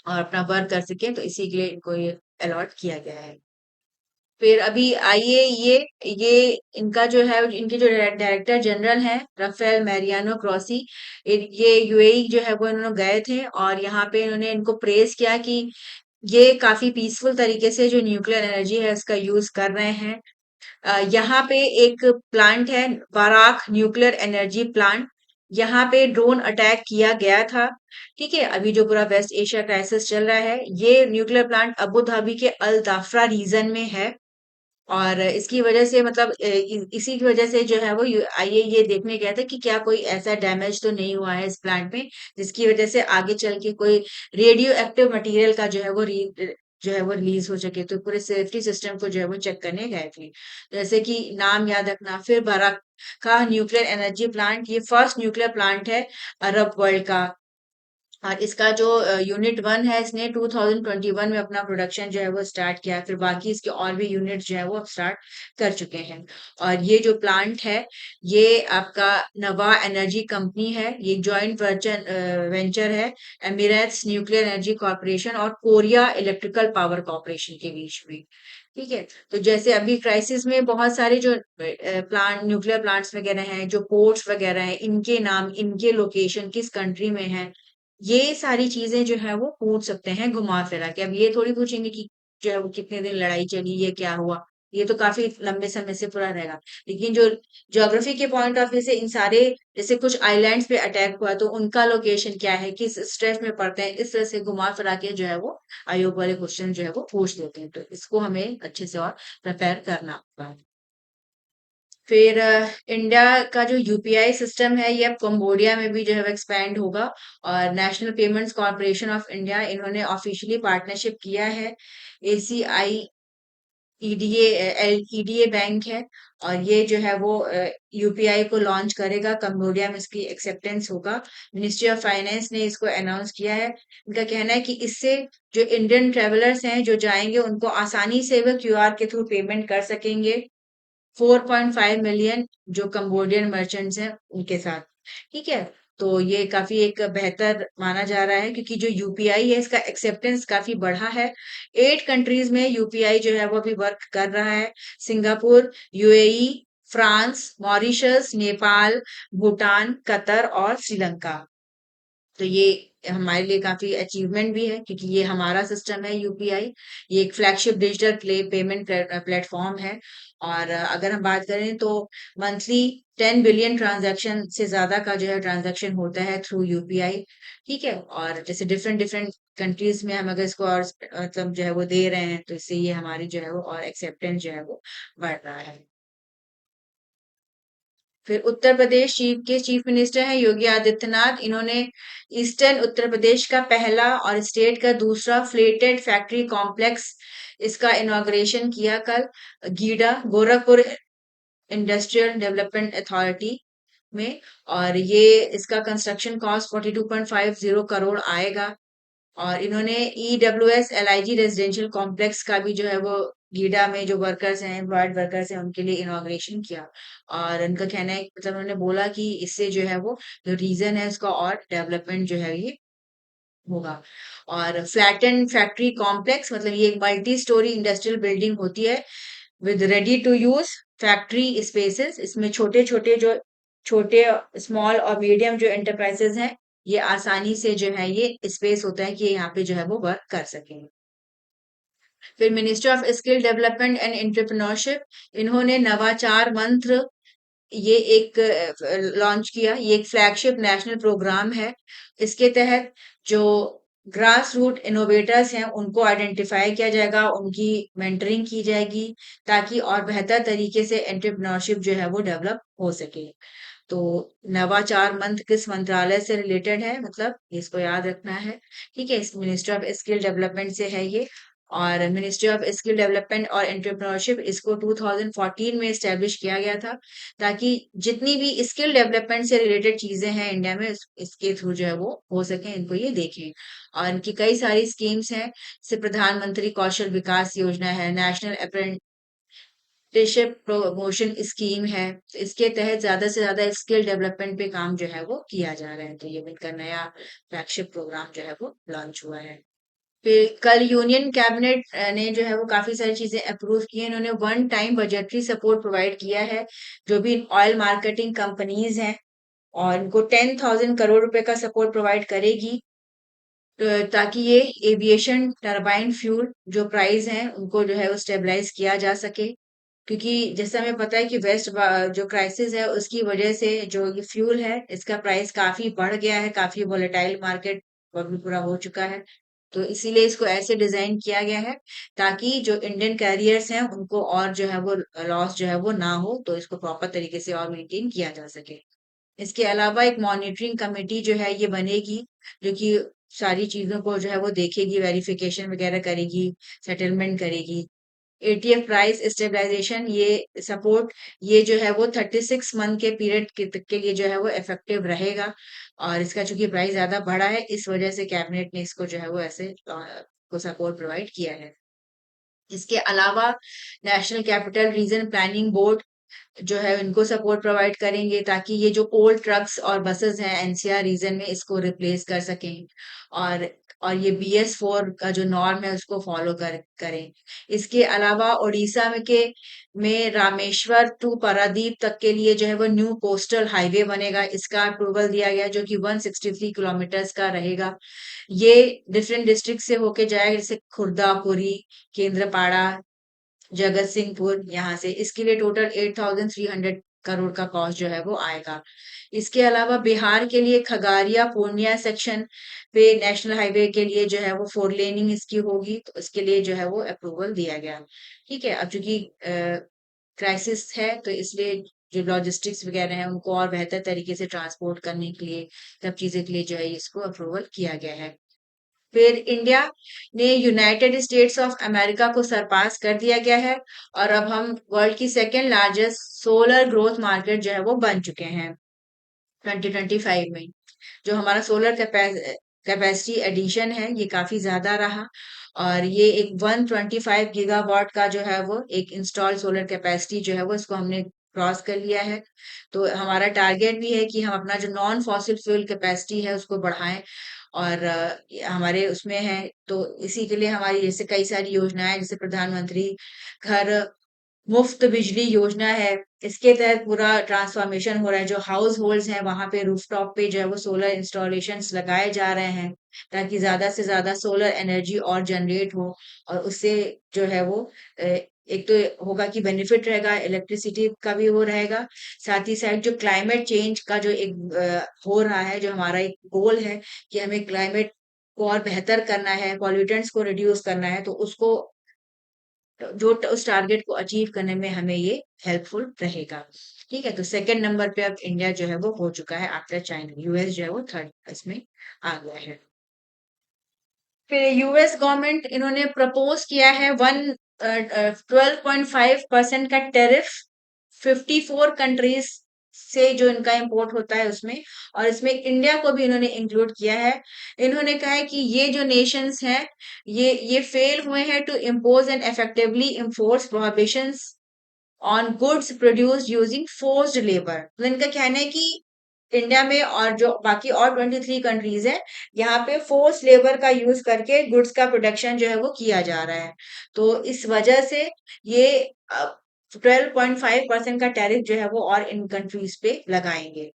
और अपना वर्क कर सकें, तो इसी के लिए इनको ये अलॉट किया गया है। फिर अभी आइए ये इनका जो है इनके जो डायरेक्टर जनरल हैं राफेल मैरियानो ग्रोसी, ये यूएई जो है वो इन्होंने गए थे और यहाँ पे इन्होंने इनको प्रेज किया कि ये काफी पीसफुल तरीके से जो न्यूक्लियर एनर्जी है इसका यूज कर रहे हैं। यहाँ पे एक प्लांट है, बाराक न्यूक्लियर एनर्जी प्लांट। यहाँ पे ड्रोन अटैक किया गया था। ठीक है, अभी जो पूरा वेस्ट एशिया क्राइसिस चल रहा है, ये न्यूक्लियर प्लांट अबू धाबी के अल दाफरा रीजन में है। और इसकी वजह से मतलब इसी की वजह से जो है वो आइए ये देखने गया था कि क्या कोई ऐसा डैमेज तो नहीं हुआ है इस प्लांट में जिसकी वजह से आगे चल के कोई रेडियो एक्टिव मटेरियल का जो है वो रिलीज हो सके। तो पूरे सेफ्टी सिस्टम को जो है वो चेक करने गए थे। जैसे कि नाम याद रखना, फिर बराक का न्यूक्लियर एनर्जी प्लांट, ये फर्स्ट न्यूक्लियर प्लांट है अरब वर्ल्ड का। और इसका जो यूनिट वन है इसने 2021 में अपना प्रोडक्शन जो है वो स्टार्ट किया है। फिर बाकी इसके और भी यूनिट जो है वो अब स्टार्ट कर चुके हैं। और ये जो प्लांट है ये आपका नवा एनर्जी कंपनी है, ये जॉइंट वेंचर है एमिरेट्स न्यूक्लियर एनर्जी कॉर्पोरेशन और कोरिया इलेक्ट्रिकल पावर कॉर्पोरेशन के बीच में। ठीक है, तो जैसे अभी क्राइसिस में बहुत सारे जो न्यूक्लियर प्लांट्स वगैरह हैं, जो पोर्ट्स वगैरह हैं, इनके नाम, इनके लोकेशन किस कंट्री में है, ये सारी चीजें जो है वो पूछ सकते हैं घुमा फिरा के। अब ये थोड़ी पूछेंगे कि जो है वो कितने दिन लड़ाई चली, ये क्या हुआ, ये तो काफी लंबे समय से पूरा रहेगा। लेकिन जो ज्योग्राफी के पॉइंट ऑफ व्यू से इन सारे, जैसे कुछ आइलैंड्स पे अटैक हुआ तो उनका लोकेशन क्या है, किस स्ट्रेच में पड़ते हैं, इस तरह से घुमा फिरा के जो है वो आयोग वाले क्वेश्चन जो है वो पूछ देते हैं। तो इसको हमें अच्छे से और प्रिपेयर करना होगा। फिर इंडिया का जो यूपीआई सिस्टम है ये अब कंबोडिया में भी जो है एक्सपैंड होगा। और national payments corporation of India, इन्होंने ऑफिशियली पार्टनरशिप किया है। एसीआई ईडीए ईडीए बैंक है, और ये जो है वो यूपीआई को लॉन्च करेगा, कंबोडिया में इसकी एक्सेप्टेंस होगा। मिनिस्ट्री ऑफ फाइनेंस ने इसको अनाउंस किया है। इनका कहना है कि इससे जो इंडियन ट्रेवलर्स हैं जो जाएंगे उनको आसानी से वो क्यूआर के थ्रू पेमेंट कर सकेंगे, 4.5 मिलियन जो कंबोडियन मर्चेंट्स हैं उनके साथ। ठीक है, तो ये काफी एक बेहतर माना जा रहा है, क्योंकि जो यूपीआई है इसका एक्सेप्टेंस काफी बढ़ा है। 8 कंट्रीज में यूपीआई जो है वो अभी वर्क कर रहा है। Singapore, UAE, France, Mauritius, Nepal, Bhutan, Qatar और श्रीलंका। तो ये हमारे लिए काफी अचीवमेंट भी है, क्योंकि ये हमारा सिस्टम है यूपीआई। ये एक फ्लैगशिप डिजिटल पेमेंट प्लेटफॉर्म है। और अगर हम बात करें तो मंथली 10 बिलियन ट्रांजैक्शन से ज्यादा का जो है ट्रांजैक्शन होता है थ्रू यूपीआई। ठीक है, और जैसे डिफरेंट डिफरेंट कंट्रीज में हम अगर इसको और मतलब जो है वो दे रहे हैं, तो इससे ये हमारी जो है वो और एक्सेप्टेंस जो है वो बढ़ रहा है। फिर उत्तर प्रदेश के चीफ मिनिस्टर हैं योगी आदित्यनाथ। इन्होंने ईस्टर्न उत्तर प्रदेश का पहला और स्टेट का दूसरा फ्लेटेड फैक्ट्री कॉम्प्लेक्स, इसका इनॉग्रेशन किया कल GIDA Gorakhpur industrial development authority में। और ये इसका कंस्ट्रक्शन कॉस्ट 42.50 करोड़ आएगा। और इन्होंने ईडब्ल्यूएस एलआईजी रेजिडेंशियल कॉम्प्लेक्स का भी जो है वो गीडा में जो वर्कर्स हैं, एम्प्लॉयड वर्कर्स हैं, उनके लिए इनॉग्रेशन किया। और उनका कहना है, मतलब उन्होंने बोला कि इससे जो है वो जो रीजन है उसका और डेवलपमेंट जो है ये होगा। और फ्लैटन फैक्ट्री कॉम्प्लेक्स मतलब ये एक मल्टी स्टोरी इंडस्ट्रियल बिल्डिंग होती है with ready to use factory spaces. इसमें छोटे छोटे जो छोटे स्मॉल और मीडियम जो एंटरप्राइजेस हैं, ये आसानी से जो है ये स्पेस होता है कि यहाँ पे जो है वो वर्क कर सकें। फिर ministry of skill development and entrepreneurship, इन्होंने नवाचार मंत्र ये एक लॉन्च किया। ये एक फ्लैगशिप नेशनल प्रोग्राम है। इसके तहत जो ग्रास रूट इनोवेटर्स हैं उनको आइडेंटिफाई किया जाएगा, उनकी मेंटरिंग की जाएगी, ताकि और बेहतर तरीके से एंटरप्रेन्योरशिप जो है वो डेवलप हो सके। तो नवाचार मंत्र किस मंत्रालय से रिलेटेड है, मतलब इसको याद रखना है। ठीक है, इस मिनिस्ट्री ऑफ स्किल डेवलपमेंट से है ये। और मिनिस्ट्री ऑफ स्किल डेवलपमेंट और एंटरप्रेन्योरशिप इसको 2014 में स्टैब्लिश किया गया था, ताकि जितनी भी स्किल डेवलपमेंट से रिलेटेड चीजें हैं इंडिया में इसके थ्रू जो है वो हो सके, इनको ये देखें। और इनकी कई सारी स्कीम्स हैं, जैसे प्रधानमंत्री कौशल विकास योजना है, नेशनल अप्रेंटिसशिप प्रमोशन स्कीम है। तो इसके तहत ज्यादा से ज्यादा स्किल डेवलपमेंट पे काम जो है वो किया जा रहा है। तो ये इनका नया फ्लैगशिप प्रोग्राम जो है वो लॉन्च हुआ है। फिर कल यूनियन कैबिनेट ने जो है वो काफी सारी चीजें अप्रूव की हैं। इन्होंने one time budgetary support provide किया है जो भी ऑयल मार्केटिंग कंपनीज हैं, और इनको 10,000 करोड़ रुपए का सपोर्ट प्रोवाइड करेगी, ताकि ये एविएशन टरबाइन फ्यूल जो प्राइस हैं उनको जो है वो स्टेबलाइज किया जा सके। क्योंकि जैसा हमें पता है कि जो क्राइसिस है उसकी वजह से जो ये फ्यूल है इसका प्राइस काफी बढ़ गया है, काफी वोलेटाइल मार्केट अभी पूरा हो चुका है। तो इसीलिए इसको ऐसे डिजाइन किया गया है ताकि जो इंडियन कैरियर्स हैं उनको और जो है वो लॉस जो है वो ना हो, तो इसको प्रॉपर तरीके से और मेंटेन किया जा सके। इसके अलावा एक मॉनिटरिंग कमेटी जो है ये बनेगी, जो कि सारी चीजों को जो है वो देखेगी, वेरिफिकेशन वगैरह करेगी, सेटलमेंट करेगी। एटीएफ प्राइस स्टेबलाइजेशन ये सपोर्ट, ये जो है वो 36 मंथ के पीरियड के लिए जो है वो इफेक्टिव रहेगा। और इसका चूंकि प्राइस ज्यादा बढ़ा है, इस वजह से कैबिनेट ने इसको जो है वो ऐसे को सपोर्ट प्रोवाइड किया है। इसके अलावा national capital region planning board जो है इनको सपोर्ट प्रोवाइड करेंगे, ताकि ये जो ओल्ड ट्रक्स और बसेस हैं एनसीआर रीजन में इसको रिप्लेस कर सकें। और और ये BS4 का जो नॉर्म है उसको फॉलो करें। इसके अलावा उड़ीसा में रामेश्वर टू पारादीप तक के लिए जो है वो न्यू कोस्टल हाईवे बनेगा, इसका अप्रूवल दिया गया, जो कि 163 किलोमीटर्स का रहेगा। ये डिफरेंट डिस्ट्रिक्ट से होके जाएगा, जैसे खुर्दा, पुरी, केंद्रपाड़ा, जगत सिंहपुर यहाँ से, इसके लिए टोटल 8,300 करोड़ का कॉस्ट जो है वो आएगा। इसके अलावा बिहार के लिए खगारिया पूर्णिया सेक्शन पे नेशनल हाईवे के लिए जो है वो 4 लेनिंग इसकी होगी, तो इसके लिए जो है वो अप्रूवल दिया गया। ठीक है, अब चूंकि क्राइसिस है तो इसलिए जो लॉजिस्टिक्स वगैरह है उनको और बेहतर तरीके से ट्रांसपोर्ट करने के लिए, सब चीजें के लिए जो है इसको अप्रूवल किया गया है। फिर इंडिया ने यूनाइटेड स्टेट्स ऑफ अमेरिका को सरपास कर दिया गया है, और अब हम वर्ल्ड की second largest solar growth market जो है वो बन चुके हैं 2025 में। जो हमारा सोलर कैपेसिटी एडिशन है ये काफी ज्यादा रहा, और ये एक 125 गीगावाट का जो है वो एक इंस्टॉल सोलर कैपेसिटी जो है वो इसको हमने क्रॉस कर लिया है। तो हमारा टारगेट भी है कि हम अपना जो नॉन फॉसिल फ्यूल कैपेसिटी है उसको बढ़ाएं, और हमारे उसमें है, तो इसी के लिए हमारी जैसे कई सारी योजनाएं, जैसे प्रधानमंत्री घर मुफ्त बिजली योजना है, इसके तहत पूरा ट्रांसफॉर्मेशन हो रहा है। जो हाउस होल्ड्स हैं वहां पे रूफटॉप पे जो है वो सोलर इंस्टॉलेशंस लगाए जा रहे हैं, ताकि ज्यादा से ज्यादा सोलर एनर्जी और जनरेट हो, और उससे जो है वो एक तो होगा कि बेनिफिट रहेगा, इलेक्ट्रिसिटी का भी वो रहेगा, साथ ही साथ जो क्लाइमेट चेंज का जो एक हो रहा है, जो हमारा एक गोल है कि हमें क्लाइमेट को और बेहतर करना है, पॉल्यूटेंट्स को रिड्यूस करना है, तो उसको जो उस टारगेट को अचीव करने में हमें ये हेल्पफुल रहेगा। ठीक है, तो सेकंड नंबर पे अब इंडिया जो है वो हो चुका है आफ्टर चाइना। यूएस जो है वो थर्ड इसमें आ गया है। फिर यूएस गवर्नमेंट इन्होंने प्रपोज किया है 12.5% का टेरिफ 54 कंट्रीज से जो इनका इंपोर्ट होता है उसमें, और इसमें इंडिया को भी इन्होंने इंक्लूड किया है। इन्होंने कहा है कि ये जो नेशंस हैं ये फेल हुए हैं to impose and effectively enforce prohibitions on goods produced using forced labour. तो इनका कहना है कि इंडिया में और जो बाकी और 23 कंट्रीज है, यहाँ पे फोर्स लेबर का यूज करके गुड्स का प्रोडक्शन जो है वो किया जा रहा है। तो इस वजह से ये 12.5% का टैरिफ जो है वो और इन कंट्रीज पे लगाएंगे।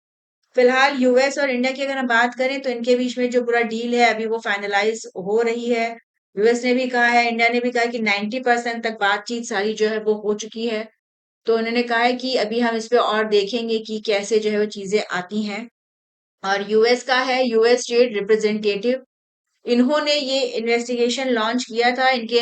फिलहाल यूएस और इंडिया की अगर हम बात करें तो इनके बीच में जो पूरा डील है अभी वो फाइनलाइज हो रही है। यूएस ने भी कहा है, इंडिया ने भी कहा कि 90% तक बातचीत सारी जो है वो हो चुकी है। तो उन्होंने कहा है कि अभी हम इस पे और देखेंगे कि कैसे जो है वो चीजें आती हैं। और यूएस का है यूएस स्टेट रिप्रेजेंटेटिव, इन्होंने ये इन्वेस्टिगेशन लॉन्च किया था इनके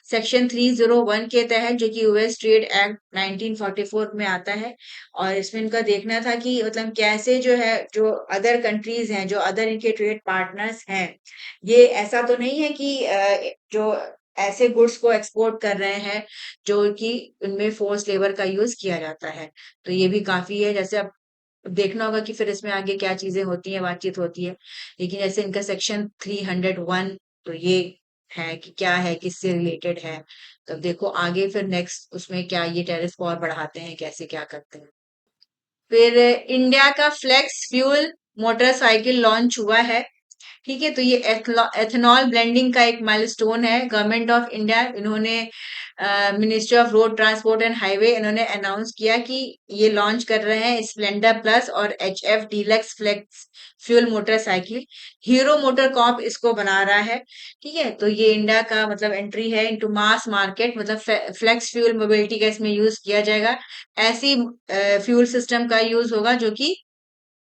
सेक्शन 301 के तहत, जो कि यूएस ट्रेड एक्ट 1944 में आता है। और इसमें इनका देखना था कि मतलब कैसे जो है जो अदर कंट्रीज हैं, जो अदर इनके ट्रेड पार्टनर्स हैं, ये ऐसा तो नहीं है कि जो ऐसे गुड्स को एक्सपोर्ट कर रहे हैं जो कि उनमें फोर्स लेबर का यूज किया जाता है। तो ये भी काफी है, जैसे अब देखना होगा कि फिर इसमें आगे क्या चीजें होती हैं, बातचीत होती है। लेकिन जैसे इनका सेक्शन 301, तो ये है कि क्या है, किससे रिलेटेड है। तब देखो आगे फिर नेक्स्ट उसमें क्या ये टैरिफ को और बढ़ाते हैं, कैसे क्या करते हैं। फिर इंडिया का फ्लेक्स फ्यूल मोटरसाइकिल लॉन्च हुआ है। ठीक है, तो ये एथनॉल ब्लेंडिंग का एक माइलस्टोन है। गवर्नमेंट ऑफ इंडिया इन्होंने ministry of road transport and highway इन्होंने अनाउंस किया कि ये लॉन्च कर रहे हैं स्प्लेंडर प्लस और HF Deluxe flex fuel motorcycle. Hero Motor Corp इसको बना रहा है। ठीक है, तो ये इंडिया का मतलब एंट्री है इनटू मास मार्केट, मतलब फ्लेक्स फ्यूल मोबिलिटी का इसमें यूज किया जाएगा। ऐसी फ्यूल सिस्टम का यूज होगा जो कि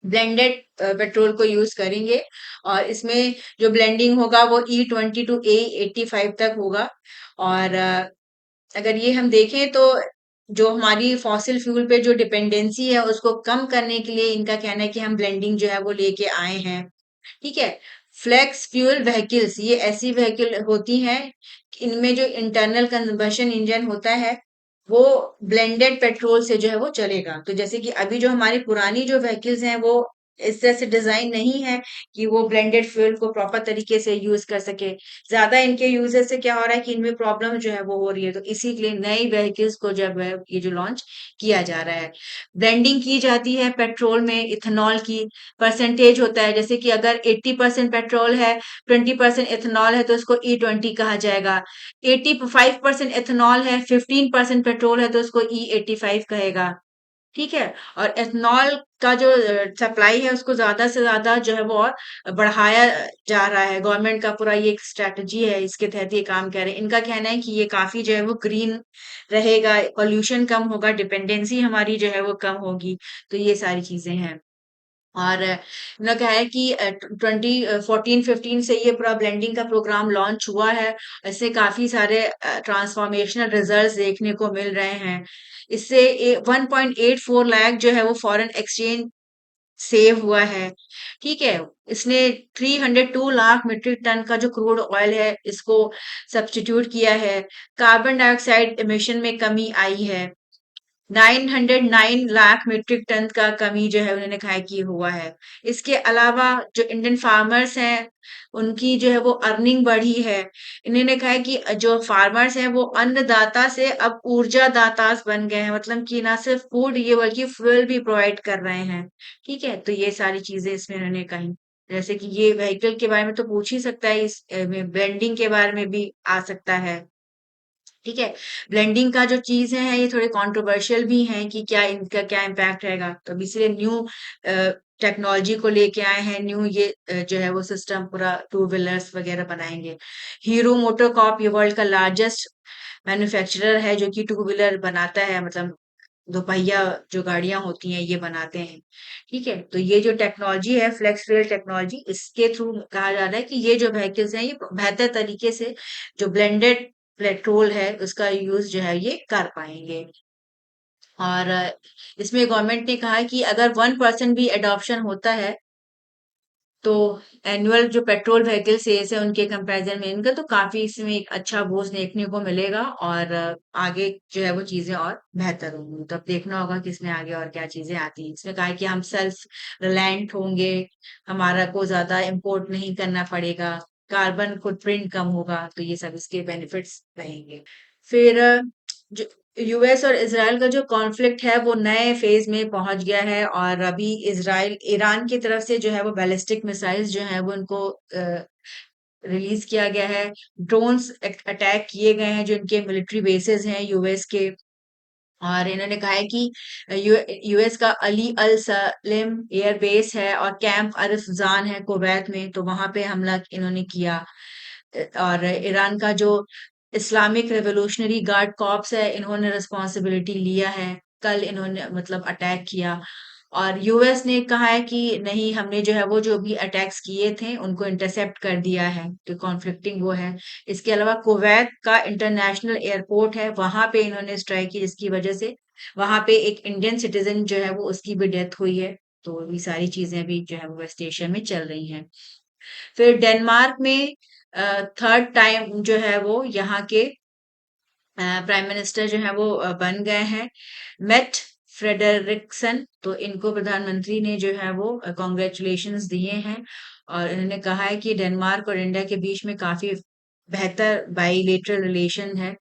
ब्लेंडेड पेट्रोल को यूज करेंगे, और इसमें जो ब्लेंडिंग होगा वो E20 टू E85 तक होगा। और अगर ये हम देखें तो जो हमारी फॉसिल फ्यूल पे जो डिपेंडेंसी है उसको कम करने के लिए इनका कहना है कि हम ब्लेंडिंग जो है वो लेके आए हैं। ठीक है, फ्लेक्स फ्यूल व्हीकल्स ये ऐसी व्हीकल होती हैं, इनमें जो इंटरनल कंबशन इंजन होता है वो ब्लेंडेड पेट्रोल से जो है वो चलेगा। तो जैसे कि अभी जो हमारी पुरानी जो व्हीकल्स हैं वो इस तरह से डिजाइन नहीं है कि वो ब्लेंडेड फ्यूल को प्रॉपर तरीके से यूज कर सके। ज्यादा इनके यूजेस से क्या हो रहा है कि इनमें प्रॉब्लम जो है वो हो रही है, तो इसी के लिए नई व्हीकल्स को जब है ये जो लॉन्च किया जा रहा है, ब्लेंडिंग की जाती है पेट्रोल में इथेनॉल की। परसेंटेज होता है, जैसे कि अगर 80% पेट्रोल है, 20% इथेनॉल है, तो इसको E20 कहा जाएगा। 85% इथेनॉल है, 15% पेट्रोल है, तो इसको E85 कहेगा। ठीक है। और एथनॉल का जो सप्लाई है उसको ज्यादा से ज्यादा जो है वो और बढ़ाया जा रहा है। गवर्नमेंट का पूरा ये एक स्ट्रेटजी है, इसके तहत ये काम कर रहे हैं। इनका कहना है कि ये काफी जो है वो ग्रीन रहेगा, पोल्यूशन कम होगा, डिपेंडेंसी हमारी जो है वो कम होगी। तो ये सारी चीजें हैं। और इन्होंने कहा है कि 2014-15 से ये पूरा ब्लेंडिंग का प्रोग्राम लॉन्च हुआ है। इससे काफी सारे ट्रांसफॉर्मेशनल रिजल्ट्स देखने को मिल रहे हैं। इससे 1.84 लाख जो है वो फॉरेन एक्सचेंज सेव हुआ है। ठीक है। इसने 302 लाख मीट्रिक टन का जो क्रूड ऑयल है इसको सब्स्टिट्यूट किया है। कार्बन डाइऑक्साइड इमिशन में कमी आई है। 909 लाख मीट्रिक टन का कमी जो है उन्होंने कहा है कि हुआ है। इसके अलावा जो इंडियन फार्मर्स हैं उनकी जो है वो अर्निंग बढ़ी है। इन्होंने कहा है कि जो फार्मर्स हैं वो अन्नदाता से अब ऊर्जा दाता बन गए हैं, मतलब कि ना सिर्फ फूड ये बल्कि फ्यूल भी प्रोवाइड कर रहे हैं। ठीक है। तो ये सारी चीजें इसमें उन्होंने कही। जैसे कि ये व्हीकल के बारे में तो पूछ ही सकता है, इस ब्लेंडिंग के बारे में भी आ सकता है। ठीक है। ब्लेंडिंग का जो चीज है ये थोड़े कंट्रोवर्शियल भी हैं कि क्या इनका क्या इम्पैक्ट रहेगा। तो अभी इसलिए न्यू टेक्नोलॉजी को लेके आए हैं, न्यू ये जो है वो सिस्टम पूरा टू व्हीलर्स वगैरह बनाएंगे। हीरो मोटर कॉर्प ये वर्ल्ड का लार्जेस्ट मैन्युफैक्चरर है जो कि टू व्हीलर बनाता है, मतलब दोपहिया जो गाड़ियां होती हैं ये बनाते हैं। ठीक है। तो ये जो टेक्नोलॉजी है फ्लेक्स व्हील टेक्नोलॉजी, इसके थ्रू कहा जा रहा है कि ये जो व्हीकल्स हैं ये बेहतर तरीके से जो ब्लेंडेड पेट्रोल है उसका यूज जो है ये कर पाएंगे। और इसमें गवर्नमेंट ने कहा है कि अगर 1% भी एडॉप्शन होता है तो एनुअल जो पेट्रोल व्हीकल सेल्स है उनके कंपैरिजन में इनका तो काफी इसमें एक अच्छा बूस्ट देखने को मिलेगा। और आगे जो है वो चीजें और बेहतर होंगी। तो अब देखना होगा कि इसमें आगे और क्या चीजें आती हैं। इसमें कहा है कि हम सेल्फ रिलायंट होंगे, हमारा को ज्यादा इम्पोर्ट नहीं करना पड़ेगा, कार्बन फुटप्रिंट कम होगा। तो ये सब इसके बेनिफिट्स रहेंगे। फिर जो यूएस और इसराइल का जो कॉन्फ्लिक्ट है वो नए फेज में पहुंच गया है। और अभी इसराइल ईरान की तरफ से जो है वो बैलिस्टिक मिसाइल्स जो है वो उनको रिलीज किया गया है। ड्रोन्स अटैक किए गए हैं जो इनके मिलिट्री बेसेस हैं यूएस के। और इन्होंने कहा है कि यूएस का अली अल सलेम एयर बेस है और कैंप अरफजान है कुवैत में, तो वहां पे हमला इन्होंने किया। और ईरान का जो इस्लामिक रेवोल्यूशनरी गार्ड कॉर्प्स है इन्होंने रिस्पॉन्सिबिलिटी लिया है। कल इन्होंने मतलब अटैक किया। और यूएस ने कहा है कि नहीं, हमने जो है वो जो भी अटैक्स किए थे उनको इंटरसेप्ट कर दिया है, तो कॉन्फ्लिक्टिंग वो है। इसके अलावा कुवैत का इंटरनेशनल एयरपोर्ट है वहां पे इन्होंने स्ट्राइक की जिसकी वजह से वहां पे एक इंडियन सिटीजन जो है वो उसकी भी डेथ हुई है। तो ये सारी चीजें भी जो है वो वेस्ट एशिया में चल रही हैं। फिर डेनमार्क में थर्ड टाइम जो है वो यहाँ के प्राइम मिनिस्टर जो है वो बन गए हैं मेट फ्रेडरिक्सन। तो इनको प्रधानमंत्री ने जो है वो कॉन्ग्रेचुलेशंस दिए हैं। और इन्होंने कहा है कि डेनमार्क और इंडिया के बीच में काफी बेहतर बाईलेटरल रिलेशन है।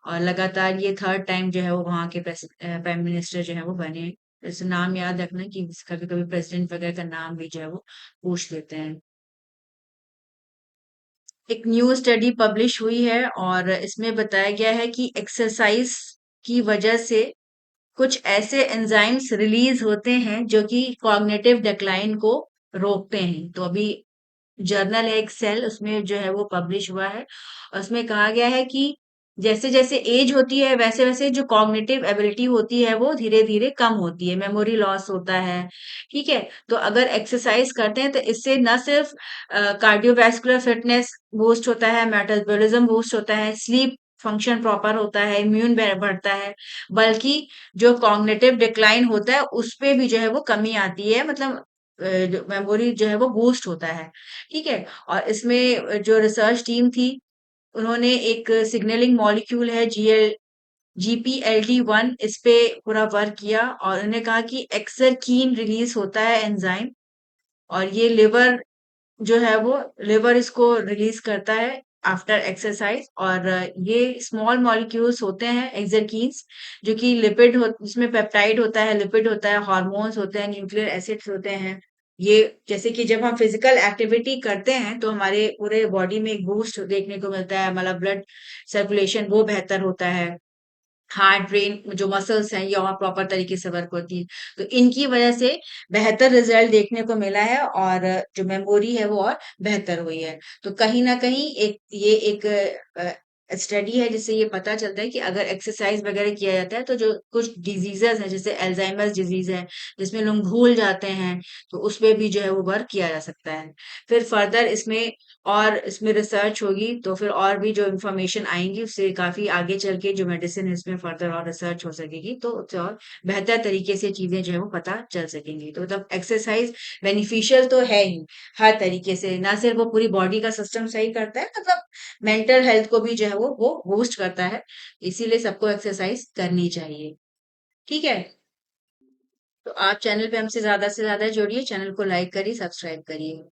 और लगातार ये थर्ड टाइम जो है वो वहाँ के प्राइम मिनिस्टर जो है वो बने हैं। जैसे नाम याद रखना कि कभी कभी प्रेसिडेंट वगैरह का नाम भी जो है वो पूछ लेते हैं। एक न्यू स्टडी पब्लिश हुई है और इसमें बताया गया है कि एक्सरसाइज की वजह से कुछ ऐसे एंजाइम्स रिलीज होते हैं जो कि कॉग्निटिव डिक्लाइन को रोकते हैं। तो अभी जर्नल है एक सेल, उसमें जो है वो पब्लिश हुआ है। और उसमें कहा गया है कि जैसे जैसे एज होती है वैसे वैसे जो कॉग्निटिव एबिलिटी होती है वो धीरे धीरे कम होती है, मेमोरी लॉस होता है। ठीक है। तो अगर एक्सरसाइज करते हैं तो इससे न सिर्फ कार्डियोवैस्कुलर फिटनेस बूस्ट होता है, मेटाबॉलिज्म बूस्ट होता है, स्लीप फंक्शन प्रॉपर होता है, इम्यून बढ़ता है, बल्कि जो कॉग्निटिव डिक्लाइन होता है उस पे भी जो है वो कमी आती है, मतलब मेमोरी जो है वो बूस्ट होता है। ठीक है। और इसमें जो रिसर्च टीम थी उन्होंने एक सिग्नलिंग मॉलिक्यूल है GPLD1 इस पे पूरा वर्क किया। और उन्होंने कहा कि एक्सरकीन रिलीज होता है एंजाइम, और ये जो है वो लिवर इसको रिलीज करता है आफ्टर एक्सरसाइज। और ये स्मॉल मॉलिक्यूल्स होते हैं एक्सरकीन्स जो कि लिपिड हो, जिसमें पेप्टाइड होता है, लिपिड होता है, हार्मोन्स होते हैं, न्यूक्लियर एसिड्स होते हैं। ये जैसे कि जब हम फिजिकल एक्टिविटी करते हैं तो हमारे पूरे बॉडी में एक बूस्ट देखने को मिलता है, हमारा ब्लड सर्कुलेशन वो बेहतर होता है। हार्ट ब्रेन जो मसल्स हैं ये और प्रॉपर तरीके से वर्क होती है। तो इनकी वजह से बेहतर रिजल्ट देखने को मिला है और जो मेमोरी है वो और बेहतर हुई है। तो कहीं न कहीं एक स्टडी है जिससे ये पता चलता है कि अगर एक्सरसाइज़ वगैरह किया जाता है तो जो कुछ डिज़ीज़ेज़ हैं जैसे अल्ज़ाइमर्स डिज़ीज़ है, जिसमें लोग भूल जाते हैं, तो उसपे भी जो है वो वर्क किया जा सकता है। फिर फर्दर इसमें रिसर्च होगी तो फिर और भी जो इन्फॉर्मेशन आएँगी उससे काफ़ी आगे चल के जो मेडिसिन है इसमें फर्दर और रिसर्च हो सकेगी तो उससे और बेहतर तरीके से चीज़ें जो है वो पता चल सकेंगी। तो मतलब एक्सरसाइज़ बेनिफिशियल तो है ही हर तरीके से, ना सिर्फ़ वो पूरी बॉडी का सिस्टम सही करता है मतलब मेंटल हेल्थ को भी जो है वो बूस्ट करता है। इसीलिए सबको एक्सरसाइज़ करनी चाहिए। ठीक है? तो आप चैनल पे हमसे ज़्यादा से ज़्यादा जुड़िए, चैनल को लाइक करिए, सब्सक्राइब करिए।